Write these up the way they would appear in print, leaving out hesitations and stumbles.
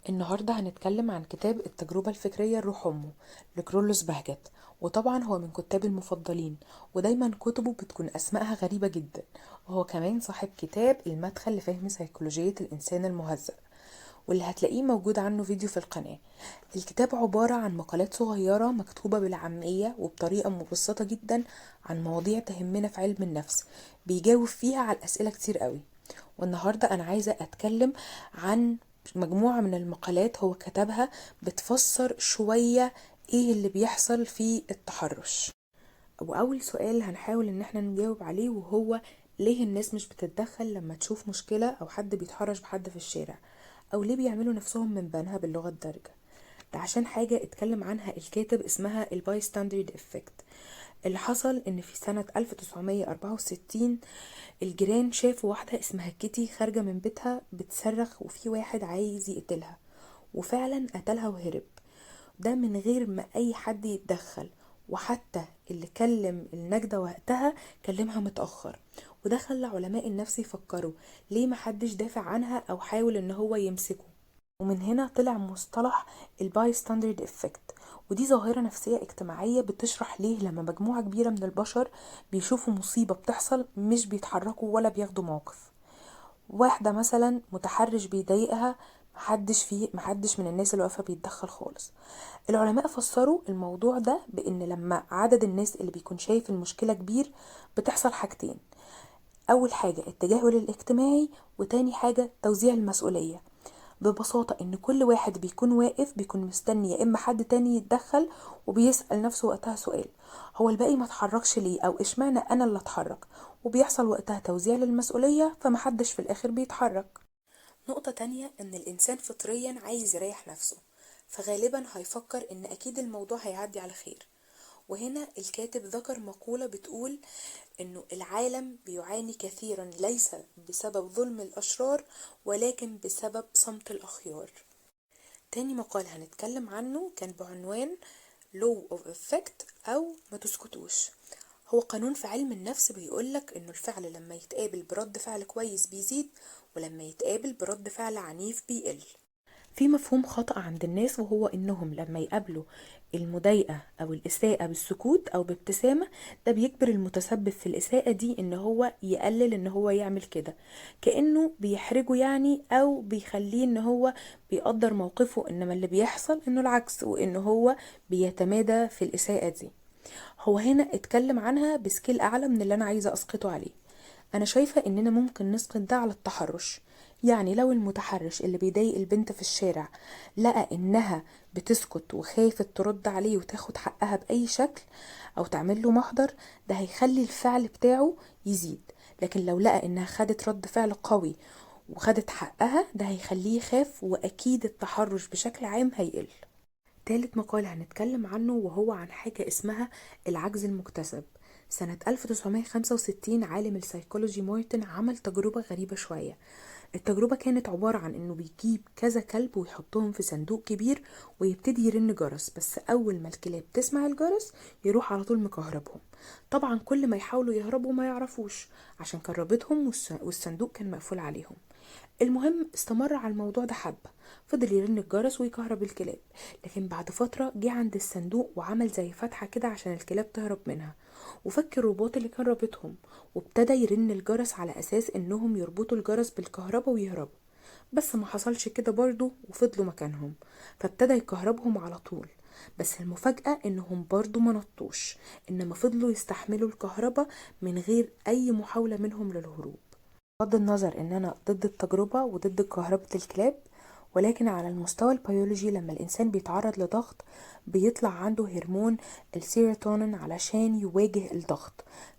النهاردة هنتكلم عن كتاب التجربة الفكرية لروح أمه لكرولوس بهجت. وطبعا هو من كتابي المفضلين، ودايما كتبه بتكون أسمائها غريبة جدا. وهو كمان صاحب كتاب المدخل لفهم سيكولوجية الإنسان المهذب، واللي هتلاقيه موجود عنه فيديو في القناة. الكتاب عبارة عن مقالات صغيرة مكتوبة بالعامية وبطريقة مبسطة جدا عن مواضيع تهمنا في علم النفس، بيجاوب فيها على الأسئلة كتير قوي. والنهاردة أنا عايزة أتكلم عن مجموعة من المقالات هو كتبها بتفسر شوية ايه اللي بيحصل في التحرش. وأول سؤال هنحاول ان احنا نجاوب عليه وهو: ليه الناس مش بتتدخل لما تشوف مشكلة أو حد بيتحرش بحد في الشارع؟ أو ليه بيعملوا نفسهم من بنها باللغة الدارجة؟ ده عشان حاجة اتكلم عنها الكاتب اسمها الباي ستاندرد افكت. اللي حصل ان في سنة 1964 الجيران شافوا واحدة اسمها كيتي خارجة من بيتها بتصرخ وفي واحد عايز يقتلها، وفعلا قتلها وهرب. ده من غير ما اي حد يتدخل، وحتى اللي كلم النجدة وقتها كلمها متأخر. وده خلى علماء النفس يفكروا ليه محدش دافع عنها او حاول ان هو يمسكه. ومن هنا طلع مصطلح الباي ستاندرد افكت. ودي ظاهرة نفسية اجتماعية بتشرح ليه لما مجموعة كبيرة من البشر بيشوفوا مصيبة بتحصل مش بيتحركوا ولا بياخدوا موقف. واحدة مثلا متحرش بيضايقها، محدش من الناس اللي واقفة بيتدخل خالص. العلماء فسروا الموضوع ده بان لما عدد الناس اللي بيكون شايف المشكلة كبير بتحصل حاجتين: اول حاجة التجاهل الاجتماعي، وتاني حاجة توزيع المسؤولية. ببساطة ان كل واحد بيكون واقف بيكون مستني يا اما حد تاني يتدخل، وبيسأل نفسه وقتها سؤال: هو الباقي ما اتحركش ليه؟ او اشمعنى انا اللي اتحرك؟ وبيحصل وقتها توزيع للمسؤولية، فمحدش في الاخر بيتحرك. نقطة تانية ان الانسان فطريا عايز يريح نفسه، فغالبا هيفكر ان اكيد الموضوع هيعدي على خير. وهنا الكاتب ذكر مقولة بتقول انه العالم بيعاني كثيرا ليس بسبب ظلم الاشرار، ولكن بسبب صمت الاخيار. تاني مقال هنتكلم عنه كان بعنوان law of effect او ما تسكتوش. هو قانون في علم النفس بيقولك انه الفعل لما يتقابل برد فعل كويس بيزيد، ولما يتقابل برد فعل عنيف بيقل. في مفهوم خطأ عند الناس وهو انهم لما يقابلوا المضايقة او الاساءة بالسكوت او بابتسامة، ده بيجبر المتسبب في الاساءة دي ان هو يقلل ان هو يعمل كده، كأنه بيحرجه يعني، او بيخليه ان هو بيقدر موقفه. انما اللي بيحصل انه العكس، وان هو بيتمادى في الاساءة دي. هو هنا اتكلم عنها بسكيل اعلى من اللي انا عايزة اسقطه عليه. انا شايفة اننا ممكن نسقط ده على التحرش. يعني لو المتحرش اللي بيضايق البنت في الشارع لقى انها بتسكت وخايفة ترد عليه وتاخد حقها بأي شكل او تعمل له محضر، ده هيخلي الفعل بتاعه يزيد. لكن لو لقى انها خدت رد فعل قوي وخدت حقها، ده هيخليه يخاف، واكيد التحرش بشكل عام هيقل. تالت مقال هنتكلم عنه وهو عن حاجة اسمها العجز المكتسب. سنة 1965 عالم السيكولوجي مورتن عمل تجربة غريبة شوية. التجربة كانت عبارة عن انه بيجيب كذا كلب ويحطهم في صندوق كبير، ويبتدي يرن جرس، بس اول ما الكلاب تسمع الجرس يروح على طول مكهربهم. طبعا كل ما يحاولوا يهربوا ما يعرفوش، عشان كربتهم والصندوق كان مقفول عليهم. المهم استمر على الموضوع ده حبة، فضل يرن الجرس ويكهرب الكلاب. لكن بعد فترة جه عند الصندوق وعمل زي فتحة كده عشان الكلاب تهرب منها، وفك الرباط اللي كان رابطهم، وابتدى يرن الجرس على اساس انهم يربطوا الجرس بالكهرباء ويهربوا. بس ما حصلش كده برضو، وفضلوا مكانهم. فابتدى يكهربهم على طول، بس المفاجأة انهم برضو ما نطوش، انما فضلوا يستحملوا الكهرباء من غير اي محاولة منهم للهروب. بغض النظر ان انا ضد التجربة وضد كهربة الكلاب، ولكن على المستوى البيولوجي لما الانسان بيتعرض لضغط بيطلع عنده هرمون السيروتونين علشان يواجه الضغط،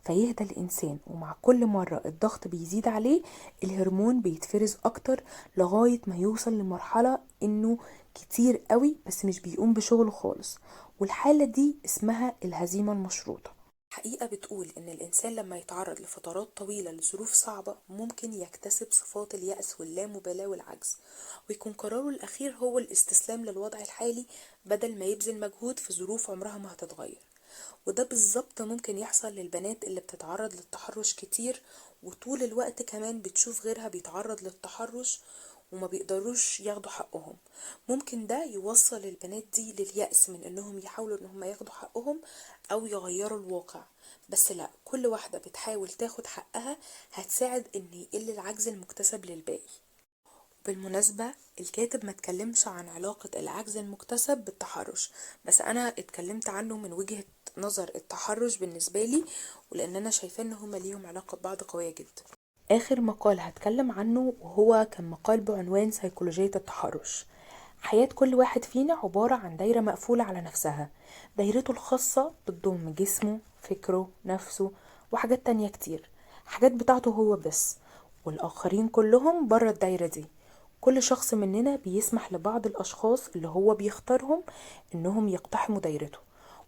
فيهدى الانسان. ومع كل مرة الضغط بيزيد عليه الهرمون بيتفرز اكتر، لغاية ما يوصل لمرحلة انه كتير قوي بس مش بيقوم بشغله خالص. والحالة دي اسمها الهزيمة المشروطة. حقيقة بتقول إن الإنسان لما يتعرض لفترات طويلة لظروف صعبة ممكن يكتسب صفات اليأس واللامبالاة والعجز، ويكون قراره الأخير هو الاستسلام للوضع الحالي بدل ما يبذل مجهود في ظروف عمرها ما هتتغير. وده بالظبط ممكن يحصل للبنات اللي بتتعرض للتحرش كتير، وطول الوقت كمان بتشوف غيرها بيتعرض للتحرش، وما بيقدروش ياخدوا حقهم. ممكن ده يوصل البنات دي لليأس من انهم يحاولوا ان هم ياخدوا حقهم او يغيروا الواقع. بس لا، كل واحدة بتحاول تاخد حقها هتساعد ان يقل العجز المكتسب للباقي. بالمناسبة الكاتب ما اتكلمش عن علاقة العجز المكتسب بالتحرش، بس انا اتكلمت عنه من وجهة نظر التحرش بالنسبة لي، ولان انا شايفة ان هما ليهم علاقة ببعض قوية جدا. اخر مقال هتكلم عنه وهو كان مقال بعنوان سيكولوجية التحرش. حياة كل واحد فينا عبارة عن دايرة مقفولة على نفسها. دايرته الخاصة بتضم جسمه، فكره، نفسه، وحاجات تانية كتير، حاجات بتاعته هو بس، والآخرين كلهم برا الدايرة دي. كل شخص مننا بيسمح لبعض الأشخاص اللي هو بيختارهم إنهم يقتحموا دايرته،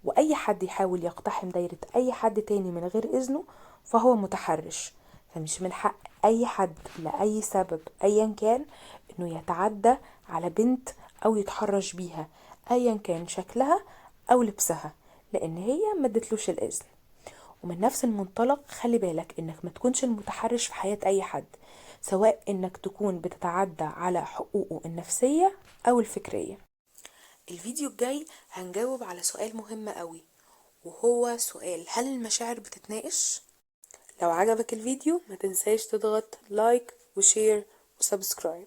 وأي حد يحاول يقتحم دايرة أي حد تاني من غير إذنه فهو متحرش. فمش من حق أي حد لأي سبب أيا كان إنه يتعدى على بنت أو يتحرش بيها أيا كان شكلها أو لبسها، لأن هي ما ادتلوش الإذن. ومن نفس المنطلق خلي بالك انك ما تكونش المتحرش في حياة اي حد، سواء انك تكون بتتعدى على حقوقه النفسية او الفكرية. الفيديو الجاي هنجاوب على سؤال مهم قوي، وهو سؤال: هل المشاعر بتتناقش؟ لو عجبك الفيديو ما تنساش تضغط لايك وشير وسبسكرايب.